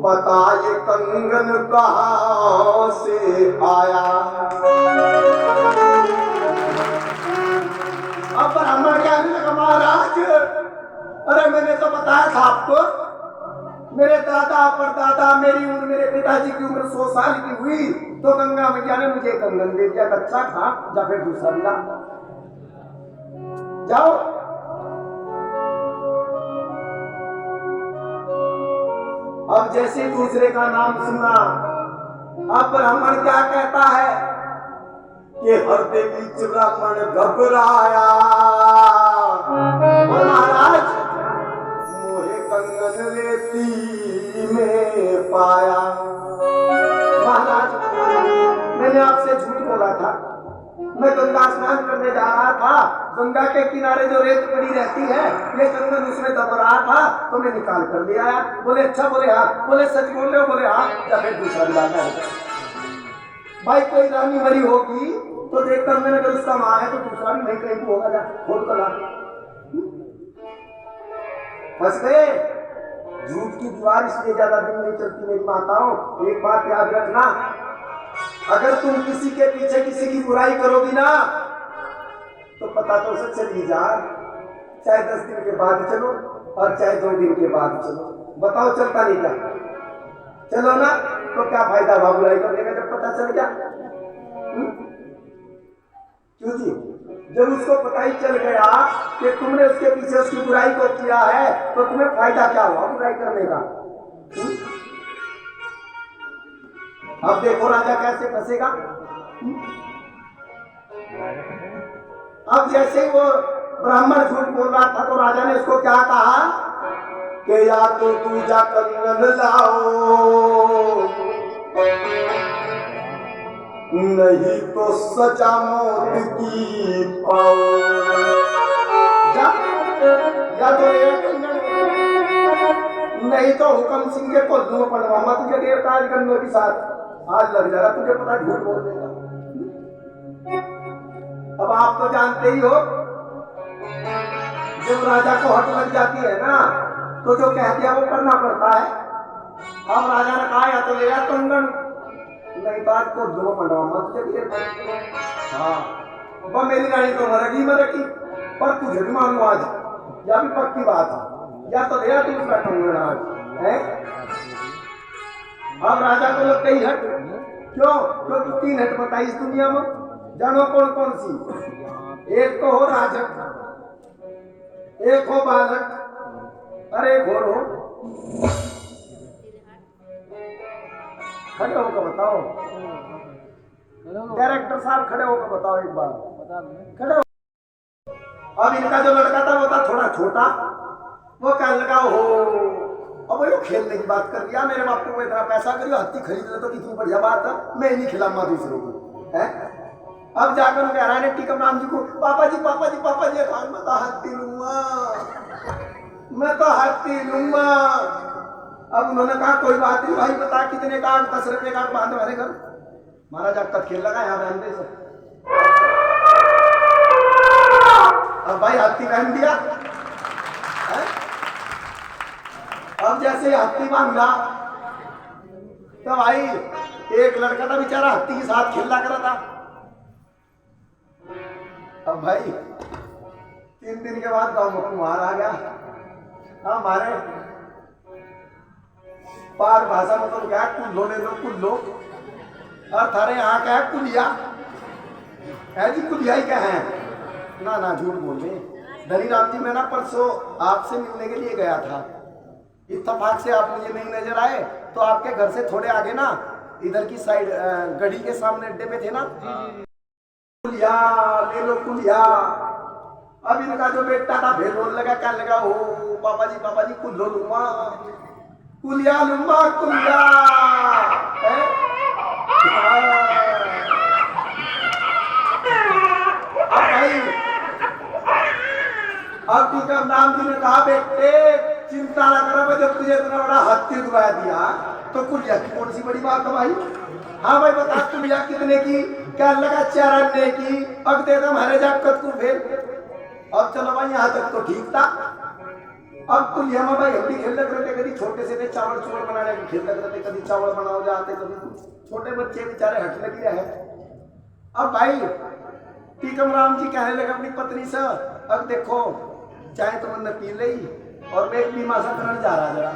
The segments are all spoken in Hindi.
बता ये कंगन कहाँ से आया। अब ब्राह्मण क्या लगा महाराज, अरे मैंने तो बताया था आपको, मेरे दादा परदादा, मेरी उम्र, मेरे पिताजी की उम्र 100 साल की हुई तो गंगा मैया ने मुझे कंगन दे दिया। अच्छा था, या फिर दूसरा मिला, जाओ। अब जैसे दूसरे का नाम सुना, अब ब्राह्मण क्या कहता है कि हृदय बीच ब्राह्मण घबराया, महाराज मोहे कंगन रेती में पाया। महाराज मैंने आपसे झूठ बोला था, मैं गंगा स्नान करने जा रहा था, गंगा के किनारे जो रेत पड़ी रहती है ये कंगन उसमें दब रहा था तो मैं निकाल कर ले आया। बोले अच्छा, बोले हाँ, बोले सच बोल रहे हो, बोले हाँ, या फिर दूसरा मिलाना है। भाई कोई रानी मरी होगी तो देख कंगन अगर उसका माँ है तो दूसरा भी नहीं कहीं होगा, जा खोल कर ला। फंस गए। झूठ की दीवार इसलिए ज्यादा दिन नहीं चलती मेरी माताओं। एक बात याद रखना, अगर तुम किसी के पीछे किसी की बुराई करोगी ना तो पता तो उसे चली जा, चाहे 10 दिन के बाद चलो और चाहे 2 दिन के बाद चलो, बताओ चलता नहीं क्या? चलो ना, तो क्या फायदा हुआ बुराई करने का जब पता चल गया? क्यों जी? जब उसको पता ही चल गया कि तुमने उसके पीछे उसकी बुराई को किया है तो तुम्हें फायदा क्या हुआ बुराई करने का? अब देखो राजा कैसे फंसेगा। अब जैसे ही वो ब्राह्मण झूठ बोल रहा था तो राजा ने उसको क्या कहा कि या तो तू जा कंगन लाओ, नहीं तो सजा मौत की पाओ। या तो ये कंगन, नहीं तो हुक्म सिंह के कोल्लू में पड़वाऊंगा तुझे देर काज गन्नों के साथ, आज लग जाएगा तुझे पता झूठ बोल देगा। अब आप तो जानते ही हो जब राजा को हट लग जाती है ना तो जो कह दिया वो करना पड़ता है। अब राजा ने कहा या तो ले जा कंगन, नहीं बात को दो मंडवा तुझे देर। हाँ वह मेरी रानी तो मरेगी मरेगी, पर तुझे भी मालूम आज, या भी पक्की बात है, या तो दे तू उसका कंगन आज है। अब राजा को लग गई हट, क्यों? क्योंकि 3 हट बताई इस दुनिया में, जानो कौन कौन सी? एक तो हो राजक, एक हो बालक, अरे एक हो खड़े होकर बताओ, डायरेक्टर साहब खड़े होकर बताओ एक बार, खड़े हो। अब इनका जो लड़का था वो था थोड़ा छोटा, वो कहने लगा हो अब वो खेलने की बात कर दिया, मेरे बाप को इतना पैसा करियो हत्ती खरीद ले तो कितनी बढ़िया बात है, मैं नहीं खिलाऊंगा दूसरों को है। अब जाकर कह रहा है टीकम राम जी को, पापा जी पापा जी पापा जी, मैं तो हत्ती लूंगा, मैं तो हत्ती लूंगा। अब उन्होंने कहा कोई बात नहीं भाई, बता कितने का? 10 रुपए का बांध हमारे घर। महाराज आपका खेल लगा यहाँ बांधे से। अब भाई हाथी पहन दिया है? अब जैसे हाथी बांधा तो भाई एक लड़का था बेचारा हाथी के साथ खेलना कर रहा था। अब भाई 3 दिन के बाद गांव में कुम्हार आ गया। हमारे पार भाषा में तो क्या कुल्लो ले लो कुल्लो, और थारे यहाँ क्या है कुलिया है जी, कुलिया ही क्या है ना? ना झूठ बोल रहे धनी राम जी, मैं ना परसों आपसे मिलने के लिए गया था, इत्तेफाक से आप मुझे नहीं नजर आए तो आपके घर से थोड़े आगे ना इधर की साइड गढ़ी के सामने अड्डे पे थे ना, कुलिया ले लो कुलिया। अब इनका जो बेटा था फिर रोने लगा, क्या लगा हो पापा जी कुल्लो लूंगा, कुलिया लूंगा कुलिया। अब टीकम राम जी ने कहा बेटे चिंता ना करो, जब तुझे इतना बड़ा हत्ती दुआ दिया तो कुलिया की कौन सी बड़ी बात है भाई? हाँ भाई बता कुलिया कितने की? क्या लगा 4 अन्ने की। अब दे दो हमारे जाकत को फिर। अब चलो भाई यहाँ तक तो ठीक था। अब कुलिया में भाई हल्दी खेलने करते कभी छोटे से थे चावल चूवल बनाने के खेल लग रहे थे, कभी चावल बनाओ जाते, कभी छोटे बच्चे बेचारे हट लगी रहे। अब भाई टीकम राम जी कहने लगे अपनी पत्नी से, अब देखो चाहे तो मैंने पी ली और मैं एक बीमा सा करने जा रहा जरा,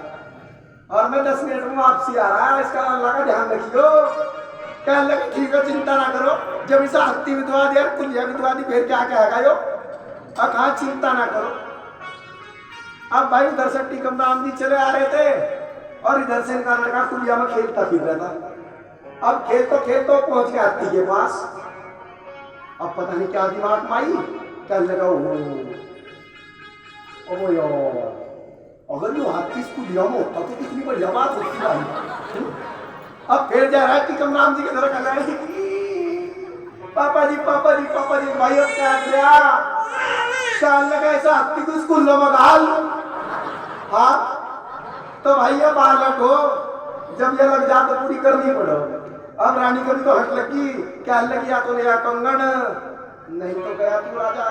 और मैं 10 मिनट में वापसी आ रहा है, इसका अल्लाह का ध्यान रखियो। कहने लगे ठीक है चिंता ना करो, जब इसे हफ्ती भी दुआ दिया कुलिया भी दुआ दी फिर क्या कहेगा यो, अब हाँ चिंता ना करो। अब भाई उधर से टीकम राम जी चले आ रहे थे और इधर से इनका लड़का कुलिया में खेलता फिर रहा था। अब खेल तो पहुंच गया हाथी के पास। अब पता नहीं क्या दिमाग में आई, कहने लगा ओ यार अगर यो हाथी कुलिया में होता तो कितनी बढ़िया बात होती भाई। अब फिर जा रहा है टीकम राम जी के तरह कहना है पापा जी भाई अब क्या किया, कहने लगा ऐसा हाथी को स्कूल में डाल। हाँ तो भैया बालक हो, जब ये लग जा तो पूरी करनी पड़ो। अब रानी कभी तो हट लगी, क्या लगी या तो लिया कंगन, नहीं तो गया तू राजा।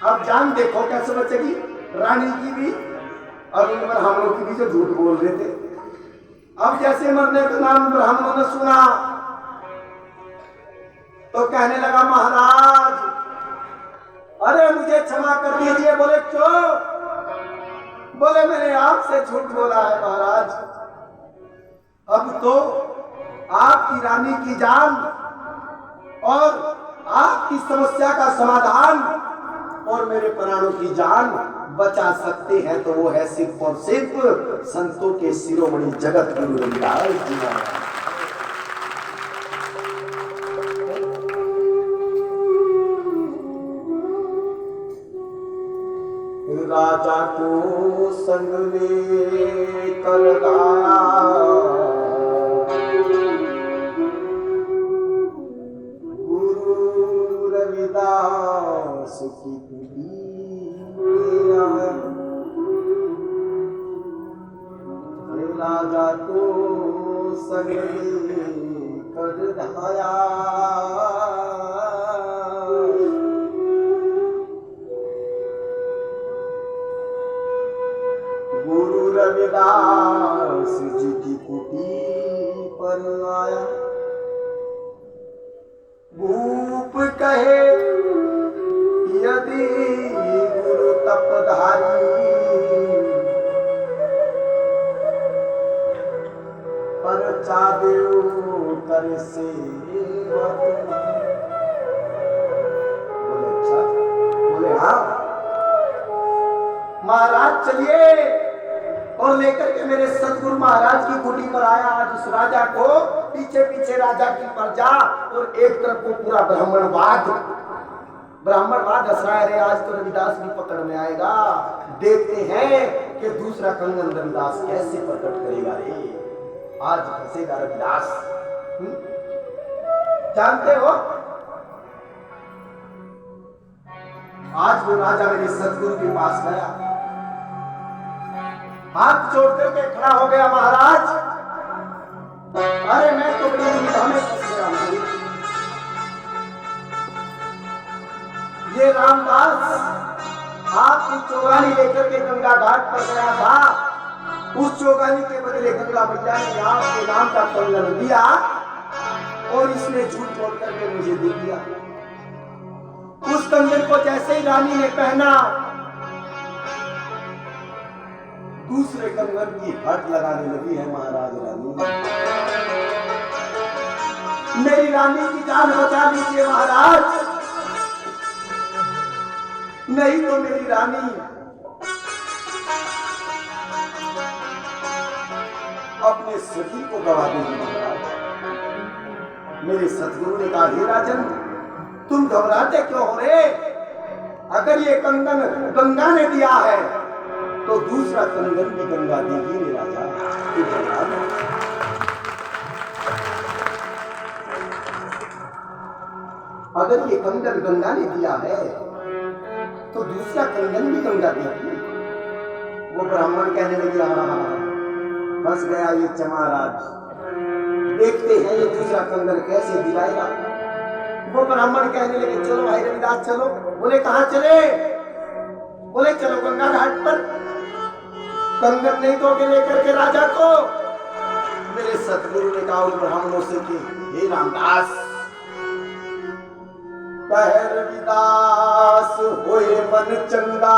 अब जान देखो कैसे बचेगी रानी की भी और उन ब्राह्मणों की भी जो झूठ बोल रहे थे। अब जैसे मरने का नाम ब्राह्मणों ने सुना तो कहने लगा महाराज अरे मुझे क्षमा कर दीजिए। बोले क्यों? बोले मैंने आपसे झूठ बोला है महाराज, अब तो आपकी रानी की जान और आपकी समस्या का समाधान और मेरे प्राणों की जान बचा सकते हैं तो वो है सिर्फ और सिर्फ संतों के शिरोमणि जगत गुरु रविदास जी महाराज। राजा को संग ले कर गाया गुरु रविदास की राजा को संग ले कर गाया गुरु रविदास जी की कुटी पर आया। भूप कहे यदि गुरु तपधारी पर चादेव कर से बोले अच्छा, बोले हाँ महाराज चलिए और लेकर के मेरे सतगुरु महाराज की कुटी पर आया। आज उस राजा को पीछे पीछे राजा की प्रजा और एक तरफ को पूरा ब्राह्मणवाद हंस रहा है। रे आज तो रविदास भी पकड़ में आएगा, देखते हैं कि दूसरा कंगन रविदास कैसे प्रकट करेगा। रे आज फंसेगा रविदास। जानते हो आज वो राजा मेरे सतगुरु के पास गया, हाथ जोड़ करके खड़ा हो गया महाराज अरे मैं तो बड़ी दुविधा में फंस गया हूं। ये रामदास आपकी चौगानी लेकर के गंगा घाट पर गया था, उस चौगानी के बदले गंगा मैया ने आपके नाम का कंगन दिया और इसने झूठ बोल करके मुझे दे दिया। उस कंगन को जैसे ही रानी ने पहना दूसरे कंगन की हट लगाने लगी है महाराज रानी। मेरी रानी की जान बचा लीजिए महाराज, नहीं तो मेरी रानी अपने सती को गवा देगी महाराज। मेरे सतगुरु ने कहा हे राजन तुम घबराते क्यों हो रे, अगर ये कंगन गंगा ने दिया है तो दूसरा कंगन भी गंगा देगी रे राजा। अगर ये कंगन गंगा ने दिया है तो दूसरा कंगन भी गंगा देगी। वो ब्राह्मण कहने लगे हाँ बस गया ये चमाराज, देखते हैं ये दूसरा कंगन कैसे दिलाएगा। वो ब्राह्मण कहने लगे चलो भाई रविदास चलो। बोले कहाँ चले? बोले चलो गंगा घाट पर। कंगन नहीं दोगे लेकर के राजा को? मेरे सतगुरु ने कहा उन ब्राह्मणों से कि हे रामदास, कह रविदास होए मन चंगा,